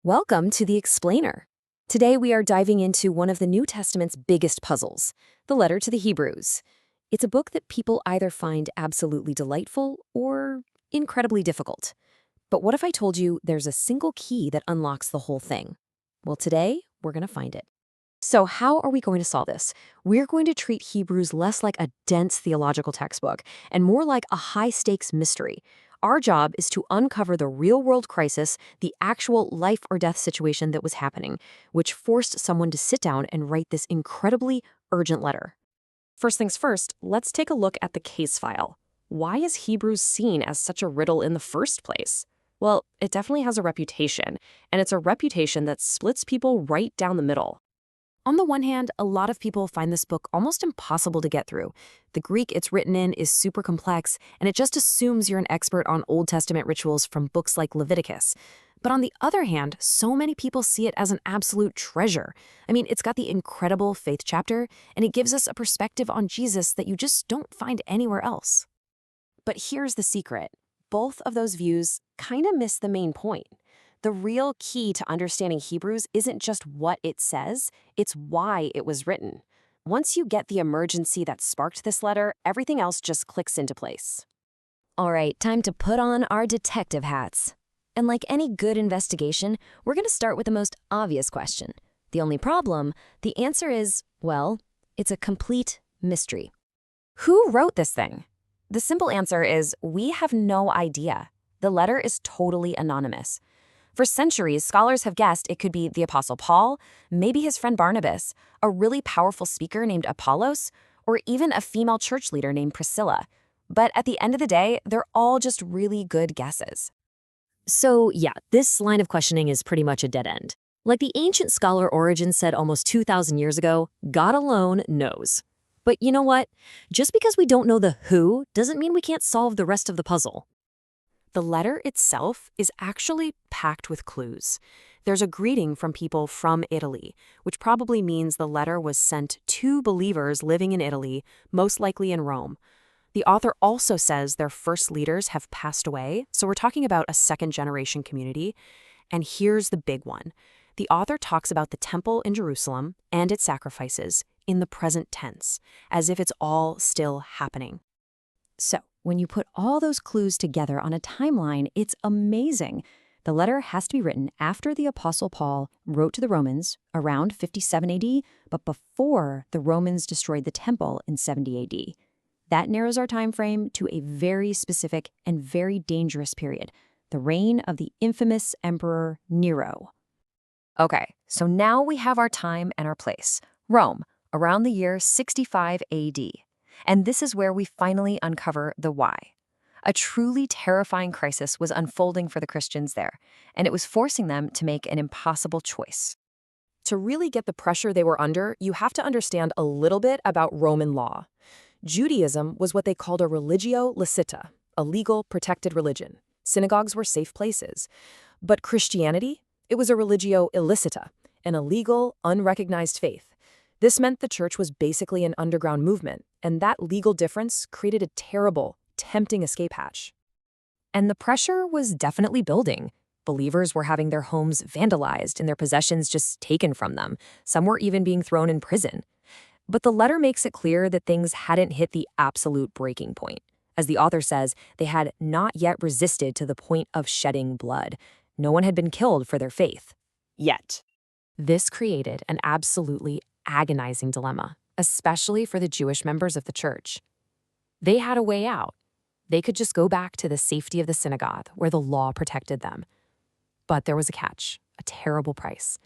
Welcome to The Explainer. Today we are diving into one of the New Testament's biggest puzzles, the letter to the Hebrews. It's a book that people either find absolutely delightful or incredibly difficult. But what if I told you there's a single key that unlocks the whole thing? Well, today we're going to find it. So how are we going to solve this? We're going to treat Hebrews less like a dense theological textbook and more like a high-stakes mystery. Our job is to uncover the real-world crisis, the actual life or death situation that was happening, which forced someone to sit down and write this incredibly urgent letter. First things first, let's take a look at the case file. Why is Hebrews seen as such a riddle in the first place? Well, it definitely has a reputation, and it's a reputation that splits people right down the middle. On the one hand, a lot of people find this book almost impossible to get through. The Greek it's written in is super complex, and it just assumes you're an expert on Old Testament rituals from books like Leviticus. But on the other hand, so many people see it as an absolute treasure. I mean, it's got the incredible faith chapter, and it gives us a perspective on Jesus that you just don't find anywhere else. But here's the secret. Both of those views kind of miss the main point. The real key to understanding Hebrews isn't just what it says, it's why it was written. Once you get the emergency that sparked this letter, everything else just clicks into place. All right, time to put on our detective hats. And like any good investigation, we're going to start with the most obvious question. The only problem, the answer is, well, it's a complete mystery. Who wrote this thing? The simple answer is we have no idea. The letter is totally anonymous. For centuries, scholars have guessed it could be the Apostle Paul, maybe his friend Barnabas, a really powerful speaker named Apollos, or even a female church leader named Priscilla. But at the end of the day, they're all just really good guesses. So yeah, this line of questioning is pretty much a dead end. Like the ancient scholar Origen said almost 2,000 years ago, God alone knows. But you know what? Just because we don't know the who doesn't mean we can't solve the rest of the puzzle. The letter itself is actually packed with clues. There's a greeting from people from Italy, which probably means the letter was sent to believers living in Italy, most likely in Rome. The author also says their first leaders have passed away, so we're talking about a second-generation community. And here's the big one. The author talks about the temple in Jerusalem and its sacrifices in the present tense, as if it's all still happening. So, when you put all those clues together on a timeline, it's amazing. The letter has to be written after the Apostle Paul wrote to the Romans around 57 AD, but before the Romans destroyed the temple in 70 AD. That narrows our time frame to a very specific and very dangerous period, the reign of the infamous Emperor Nero. Okay, so now we have our time and our place. Rome, around the year 65 AD. And this is where we finally uncover the why. A truly terrifying crisis was unfolding for the Christians there, and it was forcing them to make an impossible choice. To really get the pressure they were under, you have to understand a little bit about Roman law. Judaism was what they called a religio licita, a legal, protected religion. Synagogues were safe places. But Christianity, it was a religio illicita, an illegal, unrecognized faith. This meant the church was basically an underground movement, and that legal difference created a terrible, tempting escape hatch. And the pressure was definitely building. Believers were having their homes vandalized and their possessions just taken from them. Some were even being thrown in prison. But the letter makes it clear that things hadn't hit the absolute breaking point. As the author says, they had not yet resisted to the point of shedding blood. No one had been killed for their faith. Yet. This created an absolutely agonizing dilemma, especially for the Jewish members of the church. They had a way out. They could just go back to the safety of the synagogue, where the law protected them. But there was a catch, a terrible price.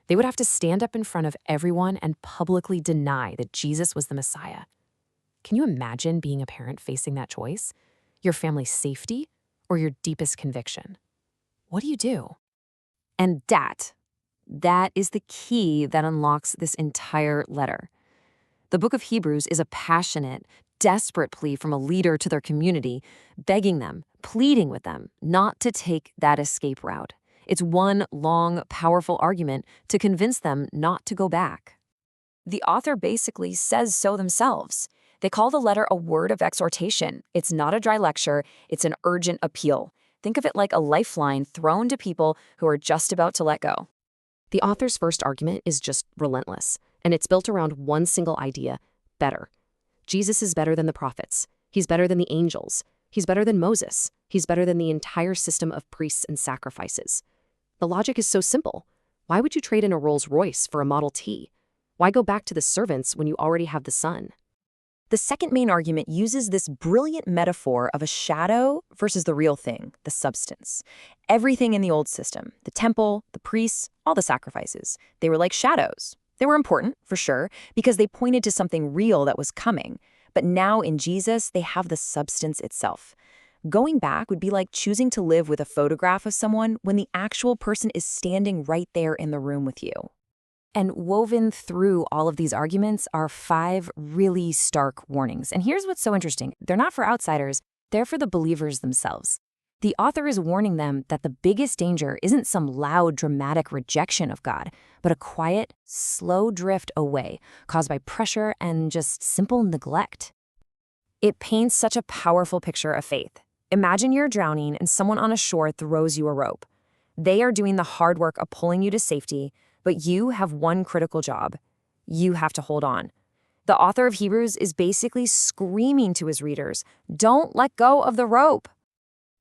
They would have to stand up in front of everyone and publicly deny that Jesus was the Messiah. Can you imagine being a parent facing that choice? Your family's safety or your deepest conviction? What do you do? And that is the key that unlocks this entire letter. The book of Hebrews is a passionate, desperate plea from a leader to their community, begging them, pleading with them not to take that escape route. It's one long, powerful argument to convince them not to go back. The author basically says so themselves. They call the letter a word of exhortation. It's not a dry lecture, it's an urgent appeal. Think of it like a lifeline thrown to people who are just about to let go. The author's first argument is just relentless, and it's built around one single idea: better. Jesus is better than the prophets. He's better than the angels. He's better than Moses. He's better than the entire system of priests and sacrifices. The logic is so simple. Why would you trade in a Rolls Royce for a Model T? Why go back to the servants when you already have the Son? The second main argument uses this brilliant metaphor of a shadow versus the real thing, the substance. Everything in the old system, the temple, the priests, all the sacrifices, they were like shadows. They were important, for sure, because they pointed to something real that was coming. But now in Jesus, they have the substance itself. Going back would be like choosing to live with a photograph of someone when the actual person is standing right there in the room with you. And woven through all of these arguments are 5 really stark warnings. And here's what's so interesting. They're not for outsiders, they're for the believers themselves. The author is warning them that the biggest danger isn't some loud, dramatic rejection of God, but a quiet, slow drift away caused by pressure and just simple neglect. It paints such a powerful picture of faith. Imagine you're drowning and someone on a shore throws you a rope. They are doing the hard work of pulling you to safety, but you have one critical job. You have to hold on. The author of Hebrews is basically screaming to his readers, don't let go of the rope.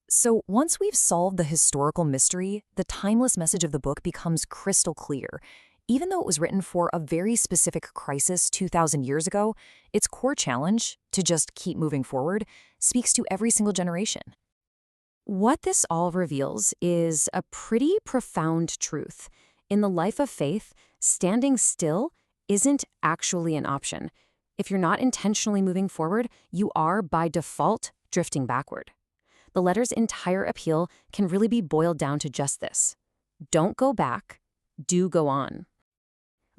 So once we've solved the historical mystery, the timeless message of the book becomes crystal clear. Even though it was written for a very specific crisis 2,000 years ago, its core challenge, to just keep moving forward, speaks to every single generation. What this all reveals is a pretty profound truth. In the life of faith, standing still isn't actually an option. If you're not intentionally moving forward, you are, by default, drifting backward. The letter's entire appeal can really be boiled down to just this. Don't go back, do go on.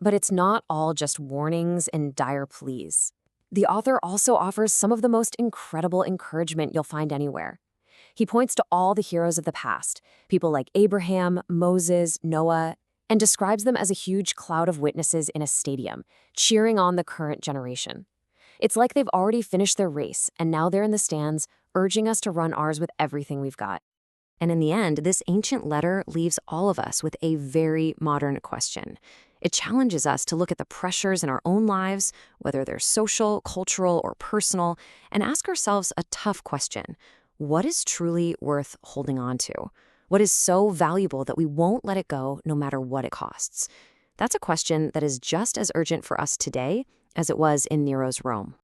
But it's not all just warnings and dire pleas. The author also offers some of the most incredible encouragement you'll find anywhere. He points to all the heroes of the past, people like Abraham, Moses, Noah, and describes them as a huge cloud of witnesses in a stadium, cheering on the current generation. It's like they've already finished their race, and now they're in the stands, urging us to run ours with everything we've got. And in the end, this ancient letter leaves all of us with a very modern question. It challenges us to look at the pressures in our own lives, whether they're social, cultural, or personal, and ask ourselves a tough question. What is truly worth holding on to? What is so valuable that we won't let it go no matter what it costs? That's a question that is just as urgent for us today as it was in Nero's Rome.